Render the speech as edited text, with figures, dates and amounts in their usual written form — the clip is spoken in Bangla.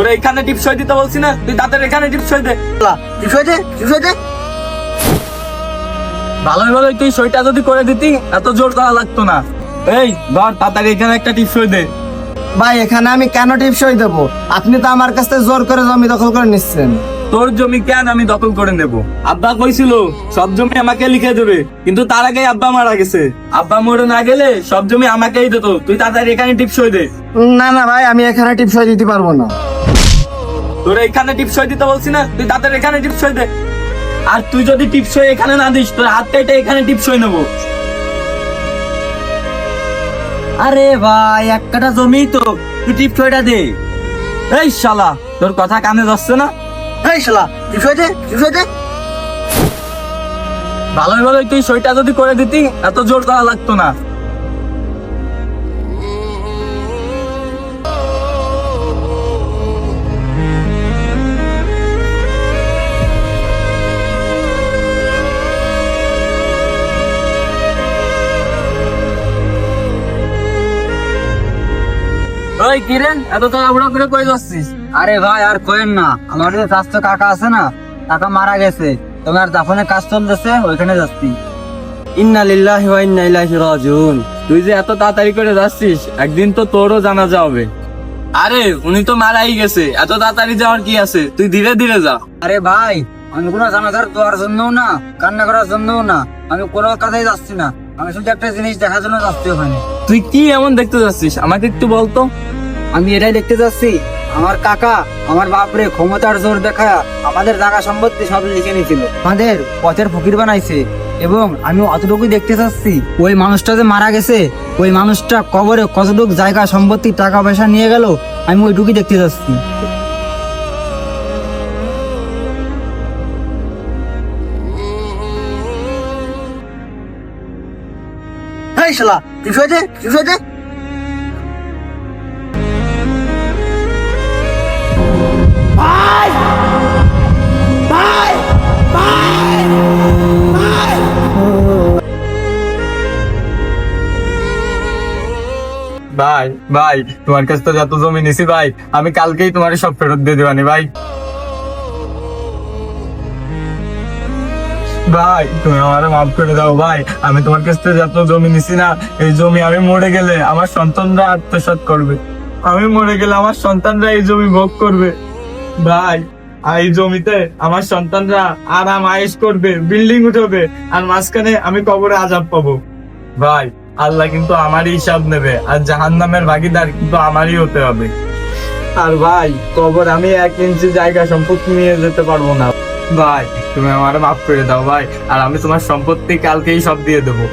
তোর এখানে টিপসই দিতে বলছি না, তুই তাদের এখানে টিপসই দে। টিপসই দে। ভালোই ভালোই তুই সইটা যদি করে দিতি এত জোর করা লাগতো না। এই ধর তাড়াতাড়ি এখানে একটা টিপসই দে। ভাই এখানে আমি কেন টিপসই দেবো? আপনি তো আমার কাছ থেকে জোর করে জমি দখল করে নিচ্ছেন। তোর জমি কেন আমি দখল করে নেব? আব্বা কইছিল সব জমি আমাকে লিখে দেবে, কিন্তু তার আগে আব্বা মারা গেছে। আব্বা মরে না গেলে সব জমি আমাকেই দিত। তুই তাড়াতাড়ি এখানে টিপসই দে। না না ভাই, আমি এখানে টিপসই দিতে পারবো না। তোর এখানে টিপসই দিতে বলছি না, তুই তাড়াতাড়ি এখানে টিপসই দে। আর তুই যদি টিপসই এখানে না দিস তোর হাত কেটে এখানে টিপসই নেবো। আরে ভাই এক কাঠা জমি তো, তুই টিপসইটা দে। এই শালা, তোর কথা কানে যাচ্ছে না? এই শালা, টিপসই দে। ভালোই ভালোই তুই সইটা যদি করে দিতি এত জোর করা লাগতো না। ওই কিরেন, এত তাড়াহুড়ো করে কই যাচ্ছিস? আরে ভাই আর কোয়েন না, আমার যে স্বাস্থ্য কাকা আছে না, কাকা মারা গেছে, তোমার দাফনের কাজ চলতেছে, ওইখানে যাচ্ছি। ইন্না লিল্লাহি ওয়া ইন্না ইলাইহি রাজিউন। তুই যে এত তাড়াতাড়ি করে যাচ্ছিস, একদিন তো তোরও জানাজা হবে। আরে উনি তো মারাই গেছে, এত তাড়াতাড়ি যাওয়ার কি আছে? তুই ধীরে ধীরে যা। আরে ভাই আমি কোনো জানাজার দোয়ার জন্য না, কান্না করার জন্য না, আমি কোনো কাজেই যাচ্ছি না, আমি শুধু একটা জিনিস দেখার জন্য যাচ্ছি ওখানে। তুই কি এমন দেখতে যাচ্ছিস আমাকে একটু বলতো। আমি এটাই দেখতে যাচ্ছি, আমার কাকা আমার বাপরে ক্ষমতার জোর দেখায় আমাদের জায়গা সম্পত্তি সব লিখে নিয়েছিল, আমাদের পথের ফকির বানাইছে। এবং আমি অতটুকুই দেখতে চাচ্ছি, ওই মানুষটা যে মারা গেছে, ওই মানুষটা কবরে কতটুকু জায়গা সম্পত্তি টাকা পয়সা নিয়ে গেল, আমি ওইটুকুই দেখতে চাচ্ছি। এই শালা, টিপসই দে। ভাই ভাই, তোমার কাছে তো যত জমি নিছি ভাই, আমি কালকেই তোমার সব ফেরত দিয়ে দেবানি ভাই। ভাই তুমি আমার মাফ করে দাও ভাই, আমি তোমার কাছ থেকে যত জমি নিছি না, এই জমি আমি মরে গেলে আমার সন্তানরা আত্মসাৎ করবে। আমি মরে গেলে আমার সন্তানরা এই জমি ভোগ করবে ভাই। আর এই জমিতে আমার সন্তানরা আরাম আয়েশ করবে, বিল্ডিং উঠবে, আর মাঝখানে আমি কবরে আযাব পাবো। ভাই আল্লাহ কিন্তু আমারই হিসাব নেবে, আর জাহান্নামের ভাগীদার কিন্তু আমারই হতে হবে। আর ভাই কবর আমি 1 ইঞ্চি জায়গা সম্পত্তি নিয়ে যেতে পারবো না ভাই, তুমি আমার মাফ করে দাও ভাই, আর আমি তোমার সম্পত্তি কালকেই সব দিয়ে দেবো।